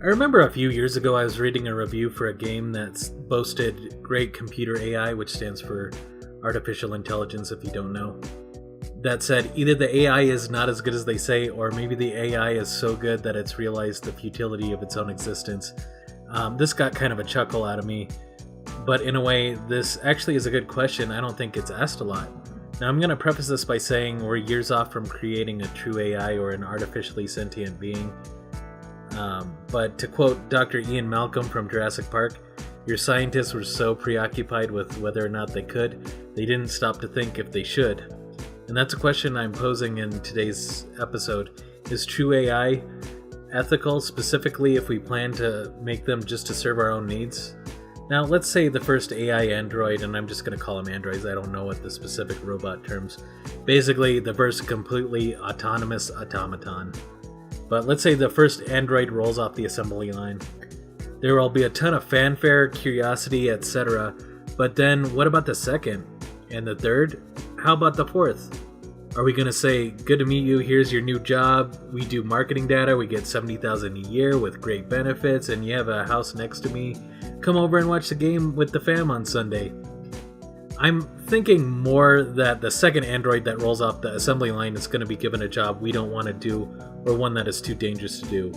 I remember a few years ago I was reading a review for a game that's boasted great computer AI, which stands for artificial intelligence if you don't know. That said, either the AI is not as good as they say, or maybe the AI is so good that it's realized the futility of its own existence. This got kind of a chuckle out of me, but in a way, this actually is a good question. I don't think it's asked a lot. Now, I'm going to preface this by saying we're years off from creating a true AI or an artificially sentient being. But to quote Dr. Ian Malcolm from Jurassic Park, your scientists were so preoccupied with whether or not they could, they didn't stop to think if they should. And that's a question I'm posing in today's episode. Is true AI ethical, specifically if we plan to make them just to serve our own needs? Now, let's say the first AI android, and I'm just going to call them androids, I don't know what the specific robot terms. Basically, the first completely autonomous automaton. But let's say the first android rolls off the assembly line. There will be a ton of fanfare, curiosity, etc. But then, what about the second? And the third? How about the fourth? Are we going to say, good to meet you, here's your new job, we do marketing data, we get $70,000 a year with great benefits, and you have a house next to me, come over and watch the game with the fam on Sunday? I'm thinking more that the second android that rolls off the assembly line is going to be given a job we don't want to do, or one that is too dangerous to do.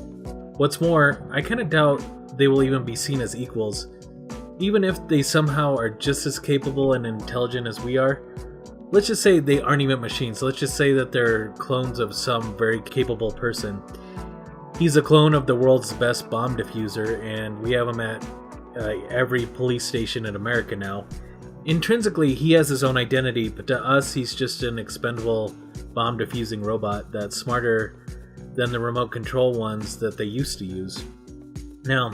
What's more, I kind of doubt they will even be seen as equals. Even if they somehow are just as capable and intelligent as we are, let's just say they aren't even machines. Let's just say that they're clones of some very capable person. He's a clone of the world's best bomb diffuser, and we have him at every police station in America now. Intrinsically, he has his own identity, but to us, he's just an expendable bomb-diffusing robot that's smarter than the remote control ones that they used to use. Now,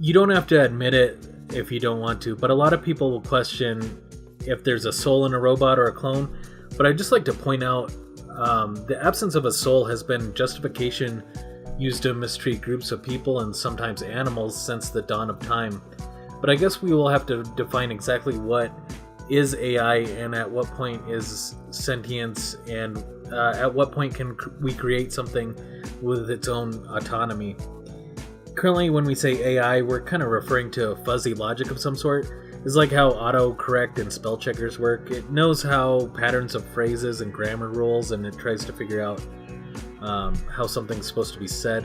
you don't have to admit it if you don't want to, but a lot of people will question if there's a soul in a robot or a clone. But I'd just like to point out the absence of a soul has been justification used to mistreat groups of people and sometimes animals since the dawn of time. But I guess we will have to define exactly what is AI and at what point is sentience, and at what point can we create something with its own autonomy. Currently, when we say AI, we're kind of referring to a fuzzy logic of some sort. It's like how autocorrect and spell checkers work. It knows how patterns of phrases and grammar rules, and it tries to figure out how something's supposed to be said.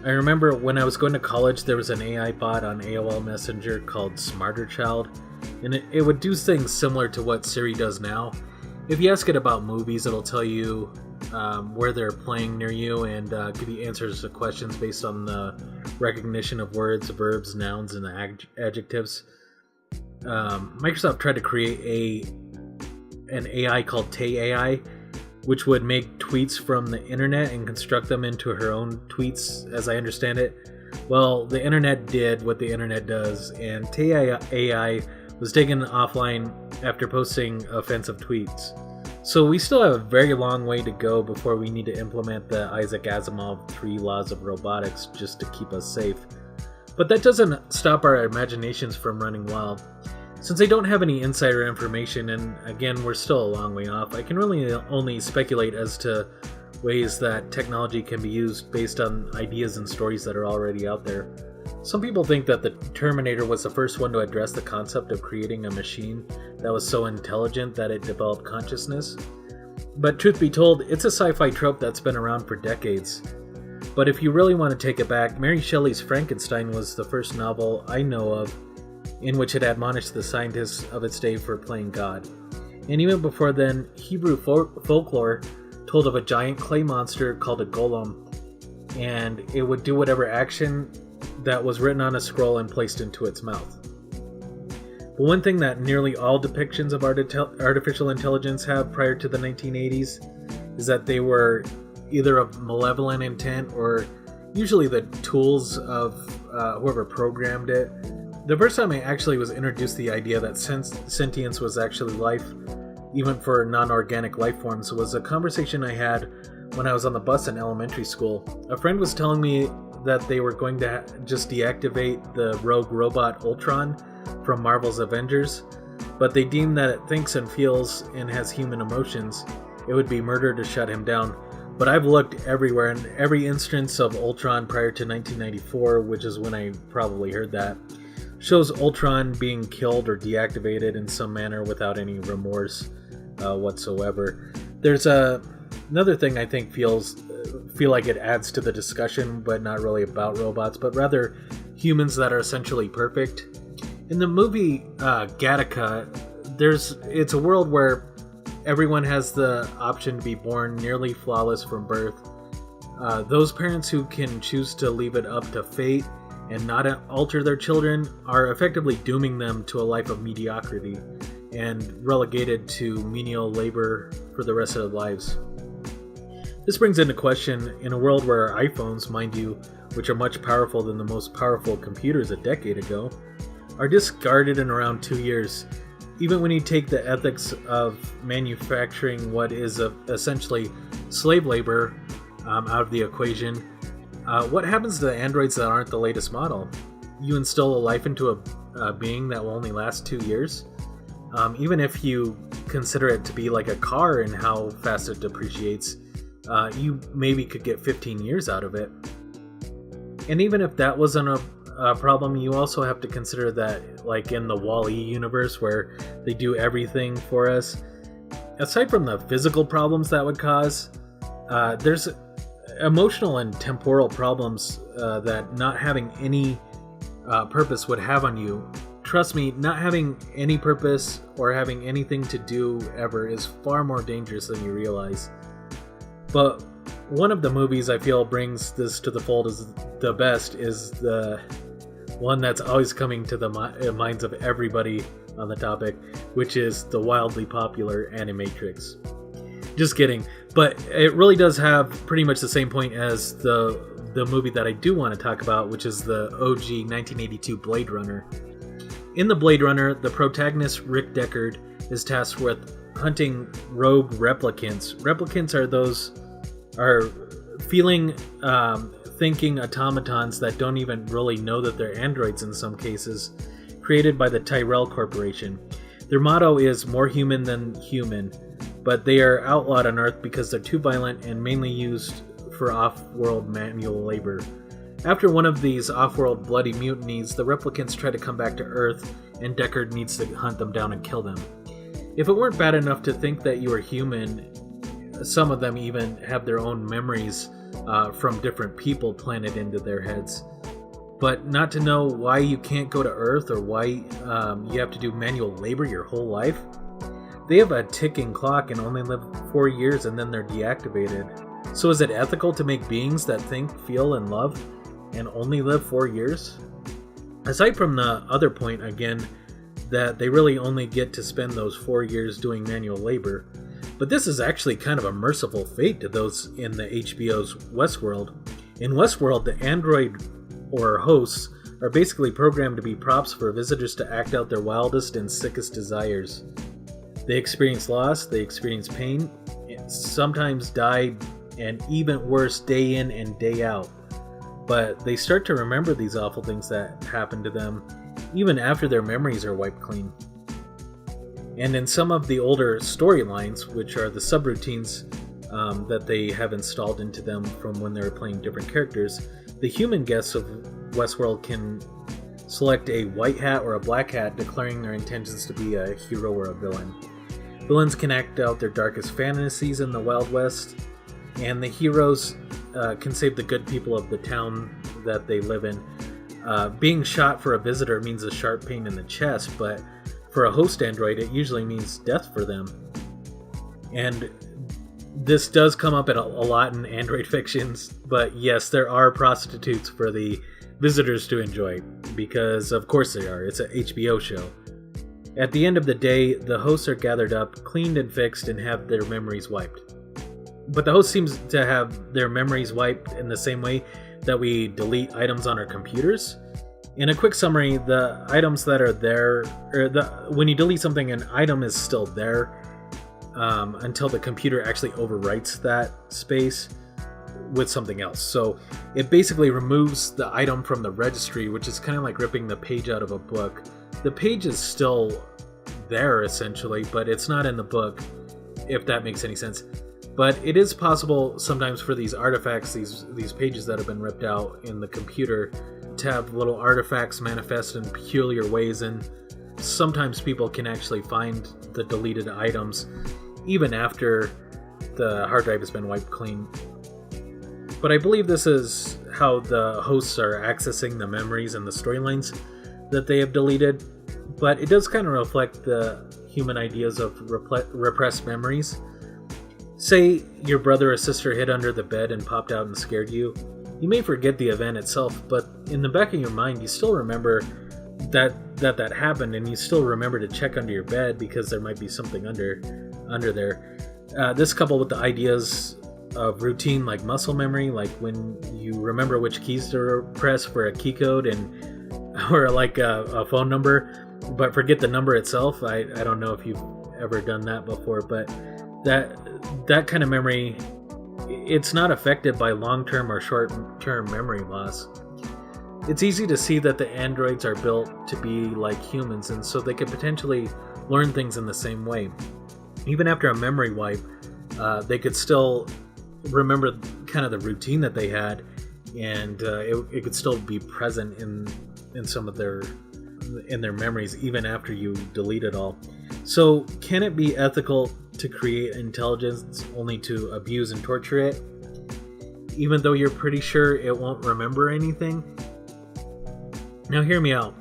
I remember when I was going to college, there was an AI bot on AOL Messenger called Smarter Child, and it would do things similar to what Siri does now. If you ask it about movies, it'll tell you where they're playing near you and give you answers to questions based on the recognition of words, verbs, nouns, and adjectives. Microsoft tried to create an AI called Tay AI, which would make tweets from the internet and construct them into her own tweets, as I understand it. Well, the internet did what the internet does, and Tay AI was taken offline after posting offensive tweets. So we still have a very long way to go before we need to implement the Isaac Asimov 3 laws of robotics just to keep us safe. But that doesn't stop our imaginations from running wild. Since I don't have any insider information, and again, we're still a long way off, I can really only speculate as to ways that technology can be used based on ideas and stories that are already out there. Some people think that the Terminator was the first one to address the concept of creating a machine that was so intelligent that it developed consciousness. But truth be told, it's a sci-fi trope that's been around for decades. But if you really want to take it back, Mary Shelley's Frankenstein was the first novel I know of in which it admonished the scientists of its day for playing God. And even before then, Hebrew folklore told of a giant clay monster called a golem, and it would do whatever action that was written on a scroll and placed into its mouth. But one thing that nearly all depictions of artificial intelligence have prior to the 1980s is that they were either of malevolent intent or usually the tools of whoever programmed it. The first time I actually was introduced to the idea that sentience was actually life, even for non-organic life forms, was a conversation I had when I was on the bus in elementary school. A friend was telling me that they were going to just deactivate the rogue robot Ultron from Marvel's Avengers, but they deemed that it thinks and feels and has human emotions. It would be murder to shut him down. But I've looked everywhere, and every instance of Ultron prior to 1994, which is when I probably heard that, shows Ultron being killed or deactivated in some manner without any remorse whatsoever. There's another thing I think feel like it adds to the discussion, but not really about robots, but rather humans that are essentially perfect. In the movie Gattaca, it's a world where everyone has the option to be born nearly flawless from birth. Those parents who can choose to leave it up to fate and not alter their children are effectively dooming them to a life of mediocrity and relegated to menial labor for the rest of their lives. This brings into question, in a world where iPhones, mind you, which are much powerful than the most powerful computers a decade ago, are discarded in around 2 years. Even when you take the ethics of manufacturing what is essentially slave labor out of the equation, what happens to the androids that aren't the latest model? You instill a life into a being that will only last 2 years? Even if you consider it to be like a car and how fast it depreciates, you maybe could get 15 years out of it. And even if that wasn't a problem, you also have to consider that, like in the Wall-E universe where they do everything for us, aside from the physical problems that would cause, there's emotional and temporal problems that not having any purpose would have on you. Trust me, not having any purpose or having anything to do ever is far more dangerous than you realize. But one of the movies I feel brings this to the fold is the best, is the one that's always coming to the minds of everybody on the topic, which is the wildly popular Animatrix. Just kidding, but it really does have pretty much the same point as the movie that I do want to talk about, which is the OG 1982 Blade Runner. In the Blade Runner, the protagonist Rick Deckard is tasked with hunting rogue replicants. Replicants are feeling, thinking automatons that don't even really know that they're androids in some cases, created by the Tyrell Corporation. Their motto is more human than human, but they are outlawed on Earth because they're too violent and mainly used for off-world manual labor. After one of these off-world bloody mutinies, the replicants try to come back to Earth, and Deckard needs to hunt them down and kill them. If it weren't bad enough to think that you are human, some of them even have their own memories from different people planted into their heads. But not to know why you can't go to Earth or why you have to do manual labor your whole life? They have a ticking clock and only live 4 years and then they're deactivated. So is it ethical to make beings that think, feel, and love and only live 4 years? Aside from the other point, again, that they really only get to spend those 4 years doing manual labor, but this is actually kind of a merciful fate to those in the HBO's Westworld. In Westworld, the android or hosts are basically programmed to be props for visitors to act out their wildest and sickest desires. They experience loss, they experience pain, sometimes die, and even worse, day in and day out. But they start to remember these awful things that happened to them, even after their memories are wiped clean. And in some of the older storylines, which are the subroutines that they have installed into them from when they were playing different characters, the human guests of Westworld can select a white hat or a black hat, declaring their intentions to be a hero or a villain. Villains can act out their darkest fantasies in the Wild West, and the heroes can save the good people of the town that they live in. Being shot for a visitor means a sharp pain in the chest, but for a host android, it usually means death for them. And this does come up a lot in android fictions, but yes, there are prostitutes for the visitors to enjoy, because of course they are. It's an HBO show. At the end of the day, the hosts are gathered up, cleaned and fixed, and have their memories wiped. But the host seems to have their memories wiped in the same way that we delete items on our computers. In a quick summary, the items that are there, when you delete something, an item is still there until the computer actually overwrites that space with something else. So it basically removes the item from the registry, which is kind of like ripping the page out of a book. The page is still there essentially, but it's not in the book, if that makes any sense. But it is possible sometimes for these artifacts, these pages that have been ripped out in the computer, to have little artifacts manifest in peculiar ways, and sometimes people can actually find the deleted items even after the hard drive has been wiped clean. But I believe this is how the hosts are accessing the memories and the storylines that they have deleted, but it does kind of reflect the human ideas of repressed memories. Say your brother or sister hid under the bed and popped out and scared you. You may forget the event itself, but in the back of your mind you still remember that happened, and you still remember to check under your bed because there might be something under there. This coupled with the ideas of routine like muscle memory, like when you remember which keys to press for a key code or like a phone number, but forget the number itself. I don't know if you've ever done that before, but that kind of memory, it's not affected by long-term or short-term memory loss. It's easy to see that the androids are built to be like humans, and so they could potentially learn things in the same way. Even after a memory wipe, they could still remember kind of the routine that they had, and it could still be present in some of their memories even after you delete it all. So can it be ethical to create intelligence only to abuse and torture it, even though you're pretty sure it won't remember anything? Now hear me out.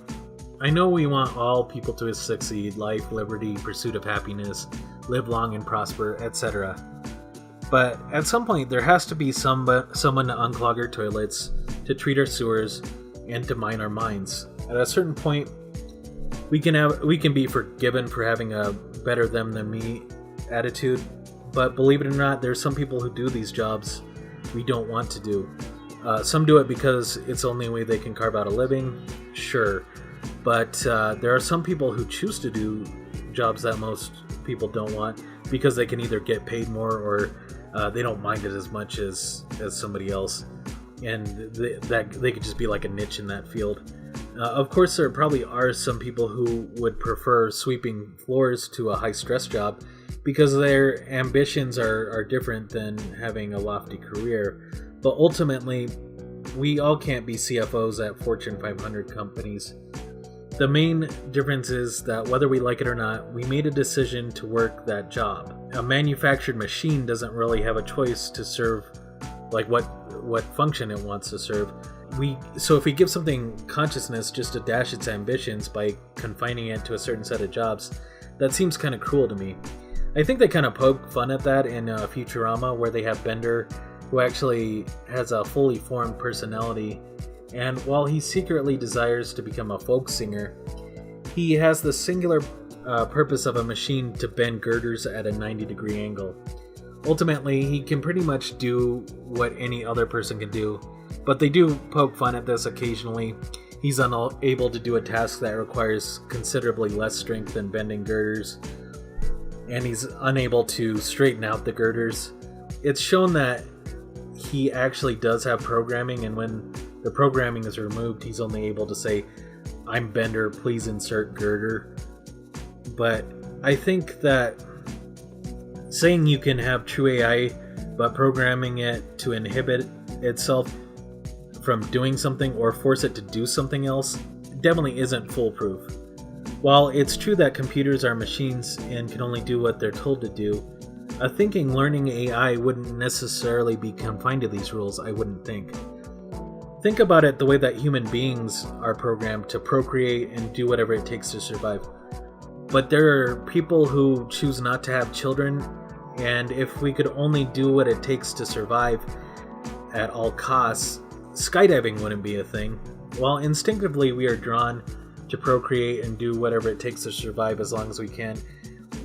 I know we want all people to succeed: life, liberty, pursuit of happiness, live long and prosper, etc. But at some point there has to be someone to unclog our toilets, to treat our sewers, and to mine our minds. At a certain point, we can be forgiven for having a better them than me attitude, but believe it or not, there's some people who do these jobs we don't want to do. Some do it because it's the only way they can carve out a living, sure, but there are some people who choose to do jobs that most people don't want because they can either get paid more or they don't mind it as much as somebody else, and they could just be like a niche in that field. Of course, there probably are some people who would prefer sweeping floors to a high-stress job because their ambitions are different than having a lofty career. But ultimately, we all can't be CFOs at Fortune 500 companies. The main difference is that whether we like it or not, we made a decision to work that job. A manufactured machine doesn't really have a choice to serve like what function it wants to serve. So if we give something consciousness just to dash its ambitions by confining it to a certain set of jobs, that seems kind of cruel to me. I think they kind of poke fun at that in Futurama, where they have Bender, who actually has a fully formed personality, and while he secretly desires to become a folk singer, he has the singular purpose of a machine to bend girders at a 90-degree angle. Ultimately, he can pretty much do what any other person can do, but they do poke fun at this occasionally. He's unable to do a task that requires considerably less strength than bending girders, and he's unable to straighten out the girders. It's shown that he actually does have programming, and when the programming is removed, he's only able to say, "I'm Bender, please insert girder." But I think that saying you can have true AI, but programming it to inhibit itself from doing something or force it to do something else definitely isn't foolproof. While it's true that computers are machines and can only do what they're told to do, a thinking, learning AI wouldn't necessarily be confined to these rules, I wouldn't think. Think about it the way that human beings are programmed to procreate and do whatever it takes to survive. But there are people who choose not to have children, and if we could only do what it takes to survive at all costs, skydiving wouldn't be a thing. While instinctively we are drawn to procreate and do whatever it takes to survive as long as we can,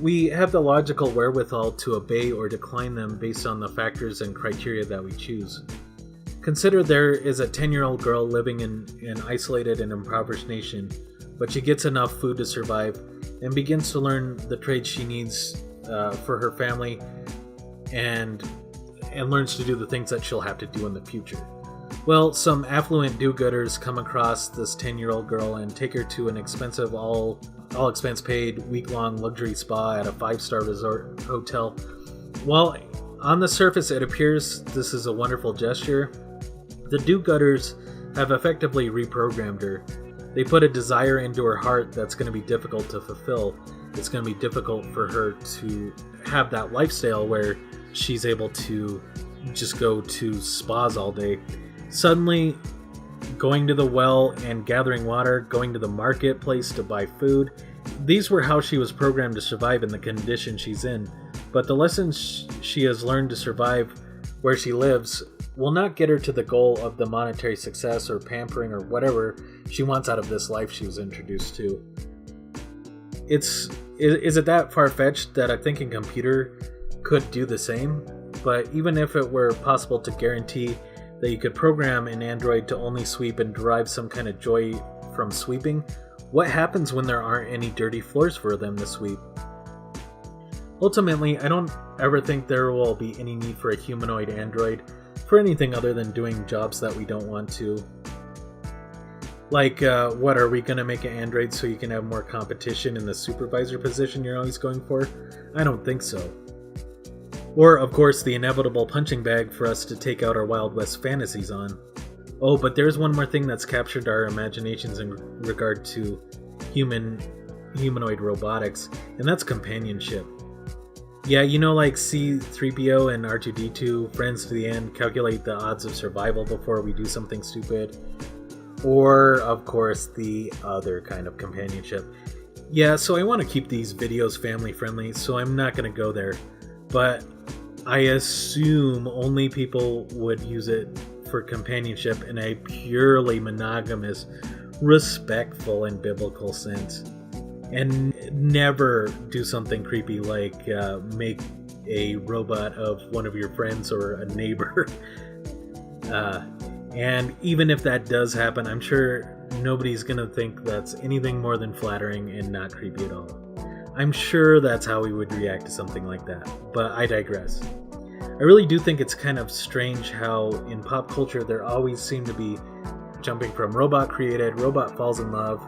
we have the logical wherewithal to obey or decline them based on the factors and criteria that we choose. Consider there is a 10-year-old girl living in an isolated and impoverished nation, but she gets enough food to survive and begins to learn the trades she needs for her family and learns to do the things that she'll have to do in the future. Well, some affluent do-gooders come across this 10-year-old girl and take her to an expensive, all expense paid, week-long luxury spa at a 5-star resort hotel. While on the surface, it appears this is a wonderful gesture. The do-gooders have effectively reprogrammed her. They put a desire into her heart that's going to be difficult to fulfill. It's going to be difficult for her to have that lifestyle where she's able to just go to spas all day. Suddenly, going to the well and gathering water, going to the marketplace to buy food, these were how she was programmed to survive in the condition she's in. But the lessons she has learned to survive where she lives will not get her to the goal of the monetary success or pampering or whatever she wants out of this life she was introduced to. Is it that far-fetched that a thinking computer could do the same? But even if it were possible to guarantee that you could program an android to only sweep and derive some kind of joy from sweeping, what happens when there aren't any dirty floors for them to sweep? Ultimately, I don't ever think there will be any need for a humanoid android for anything other than doing jobs that we don't want to. Like, what, are we going to make an android so you can have more competition in the supervisor position you're always going for? I don't think so. Or, of course, the inevitable punching bag for us to take out our Wild West fantasies on. Oh, but there's one more thing that's captured our imaginations in regard to humanoid robotics, and that's companionship. Yeah, you know, like C-3PO and R2-D2, friends to the end, calculate the odds of survival before we do something stupid. Or, of course, the other kind of companionship. Yeah, so I want to keep these videos family friendly, so I'm not going to go there. But I assume only people would use it for companionship in a purely monogamous, respectful, and biblical sense. And never do something creepy like make a robot of one of your friends or a neighbor. And even if that does happen, I'm sure nobody's going to think that's anything more than flattering and not creepy at all. I'm sure that's how we would react to something like that, but I digress. I really do think it's kind of strange how in pop culture there always seem to be jumping from robot created, robot falls in love,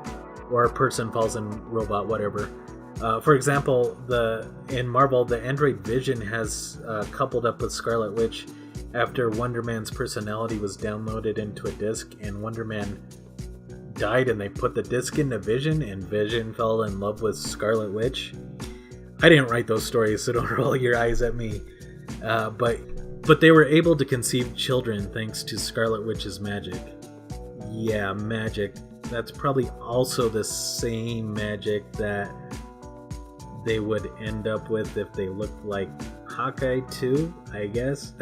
or a person falls in robot whatever. For example, in Marvel, the android Vision has coupled up with Scarlet Witch after Wonder Man's personality was downloaded into a disc, and Wonder Man died, and they put the disc into Vision, and Vision fell in love with Scarlet Witch. I didn't write those stories, so don't roll your eyes at me. But they were able to conceive children thanks to Scarlet Witch's magic. Yeah, magic. That's probably also the same magic that they would end up with if they looked like Hawkeye too, I guess.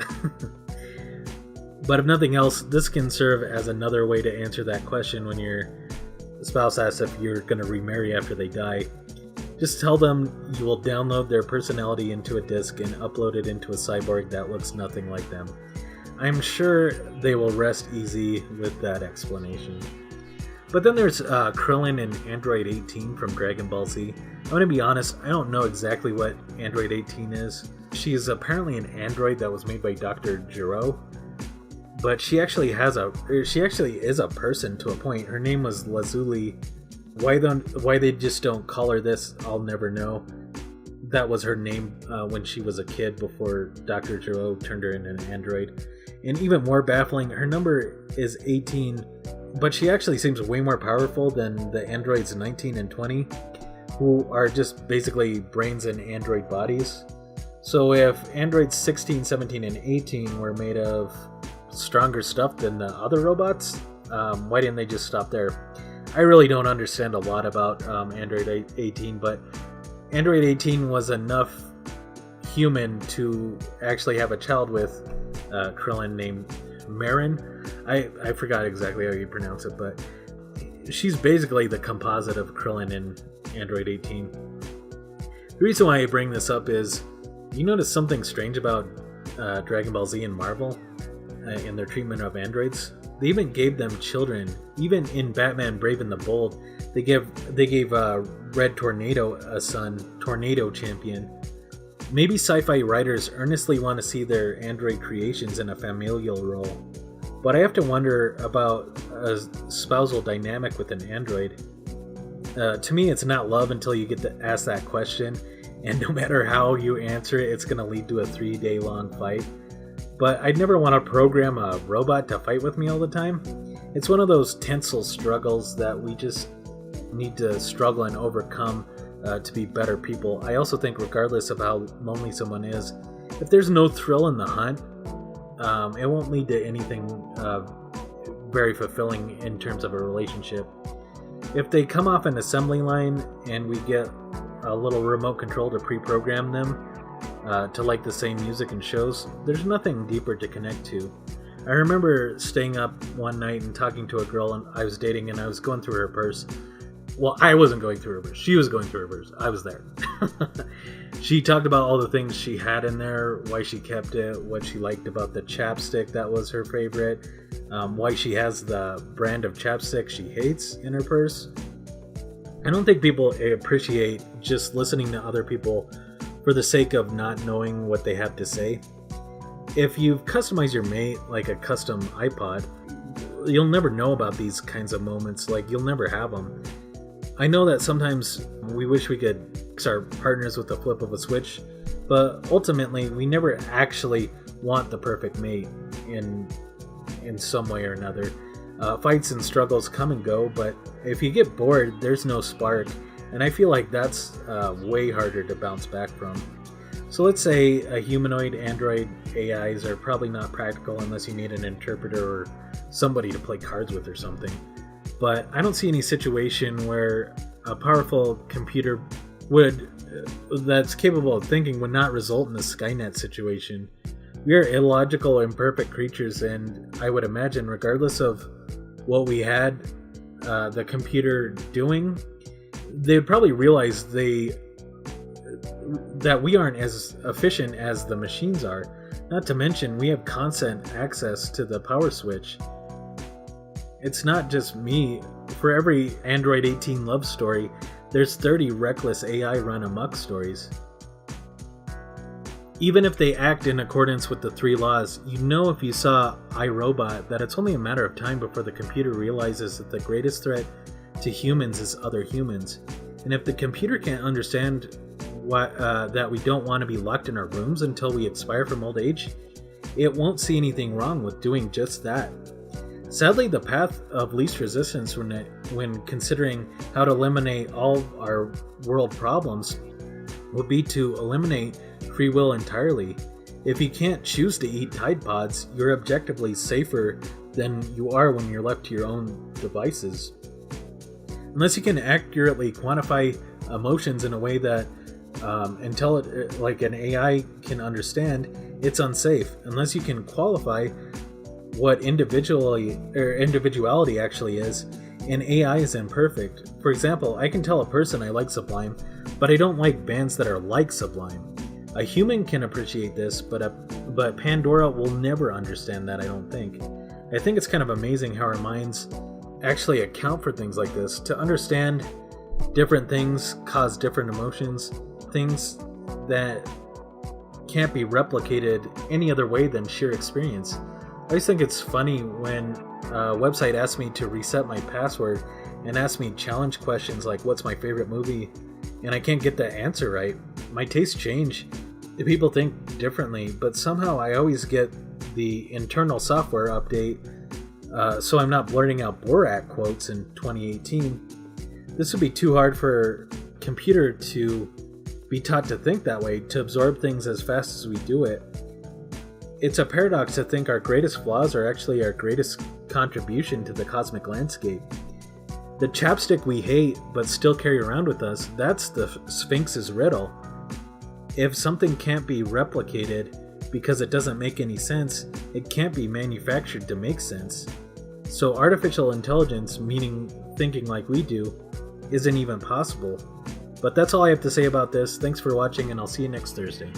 But if nothing else, this can serve as another way to answer that question when your spouse asks if you're going to remarry after they die. Just tell them you will download their personality into a disc and upload it into a cyborg that looks nothing like them. I'm sure they will rest easy with that explanation. But then there's Krillin and Android 18 from Dragon Ball Z. I'm going to be honest, I don't know exactly what Android 18 is. She is apparently an android that was made by Dr. Gero, but she actually is a person to a point. Her name was Lazuli. Why they just don't call her this, I'll never know. That was her name when she was a kid before Dr. Gero turned her into an android. And even more baffling, her number is 18, but she actually seems way more powerful than the androids 19 and 20, who are just basically brains in android bodies. So if androids 16, 17, and 18 were made of stronger stuff than the other robots, why didn't they just stop there? I really don't understand a lot about Android 18, but Android 18 was enough human to actually have a child with Krillin named Marin. I forgot exactly how you pronounce it, but she's basically the composite of Krillin and Android 18. The reason why I bring this up is, you notice something strange about Dragon Ball Z and Marvel in their treatment of androids? They even gave them children. Even in Batman Brave and the Bold, they gave Red Tornado a son, Tornado Champion. Maybe sci-fi writers earnestly want to see their android creations in a familial role. But I have to wonder about a spousal dynamic with an android. To me, it's not love until you get to ask that question. and no matter how you answer it, it's going to lead to a 3-day long fight. But I'd never want to program a robot to fight with me all the time. It's one of those tensile struggles that we just need to struggle and overcome to be better people. I also think regardless of how lonely someone is, if there's no thrill in the hunt, it won't lead to anything very fulfilling in terms of a relationship. If they come off an assembly line and we get a little remote control to pre-program them to like the same music and shows, there's nothing deeper to connect to. I remember staying up one night and talking to a girl I was dating, and I was going through her purse. Well, I wasn't going through her purse. She was going through her purse. I was there. She talked about all the things she had in there, why she kept it, what she liked about the chapstick that was her favorite, why she has the brand of chapstick she hates in her purse. I don't think people appreciate just listening to other people for the sake of not knowing what they have to say. If you've customized your mate like a custom iPod, you'll never know about these kinds of moments, like you'll never have them. I know that sometimes we wish we could fix our partners with the flip of a switch, but ultimately we never actually want the perfect mate in some way or another. Fights and struggles come and go, but if you get bored, there's no spark, and I feel like that's way harder to bounce back from. So let's say a humanoid android AIs are probably not practical unless you need an interpreter or somebody to play cards with or something. But I don't see any situation where a powerful computer that's capable of thinking would not result in a Skynet situation. We are illogical, imperfect creatures, and I would imagine, regardless of what we had the computer doing, they'd probably realize that we aren't as efficient as the machines are. Not to mention, we have constant access to the power switch. It's not just me. For every Android 18 love story, there's 30 reckless AI run amok stories. Even if they act in accordance with the 3 laws, you know if you saw iRobot that it's only a matter of time before the computer realizes that the greatest threat to humans is other humans. And if the computer can't understand that we don't want to be locked in our rooms until we expire from old age, it won't see anything wrong with doing just that. Sadly, the path of least resistance when considering how to eliminate all our world problems would be to eliminate free will entirely. If you can't choose to eat Tide Pods, you're objectively safer than you are when you're left to your own devices. Unless you can accurately quantify emotions in a way that like an AI can understand, it's unsafe. Unless you can qualify what individuality actually is, and AI is imperfect. For example, I can tell a person I like Sublime, but I don't like bands that are like Sublime. A human can appreciate this, but Pandora will never understand that, I don't think. I think it's kind of amazing how our minds actually account for things like this. To understand different things cause different emotions, things that can't be replicated any other way than sheer experience. I always think it's funny when a website asks me to reset my password and asks me challenge questions like what's my favorite movie, and I can't get the answer right. My tastes change. The people think differently, but somehow I always get the internal software update, so I'm not blurting out Borat quotes in 2018. This would be too hard for a computer to be taught to think that way, to absorb things as fast as we do it. It's a paradox to think our greatest flaws are actually our greatest contribution to the cosmic landscape. The chapstick we hate but still carry around with us, that's the Sphinx's riddle. If something can't be replicated because it doesn't make any sense, it can't be manufactured to make sense. So artificial intelligence, meaning thinking like we do, isn't even possible. But that's all I have to say about this. Thanks for watching, and I'll see you next Thursday.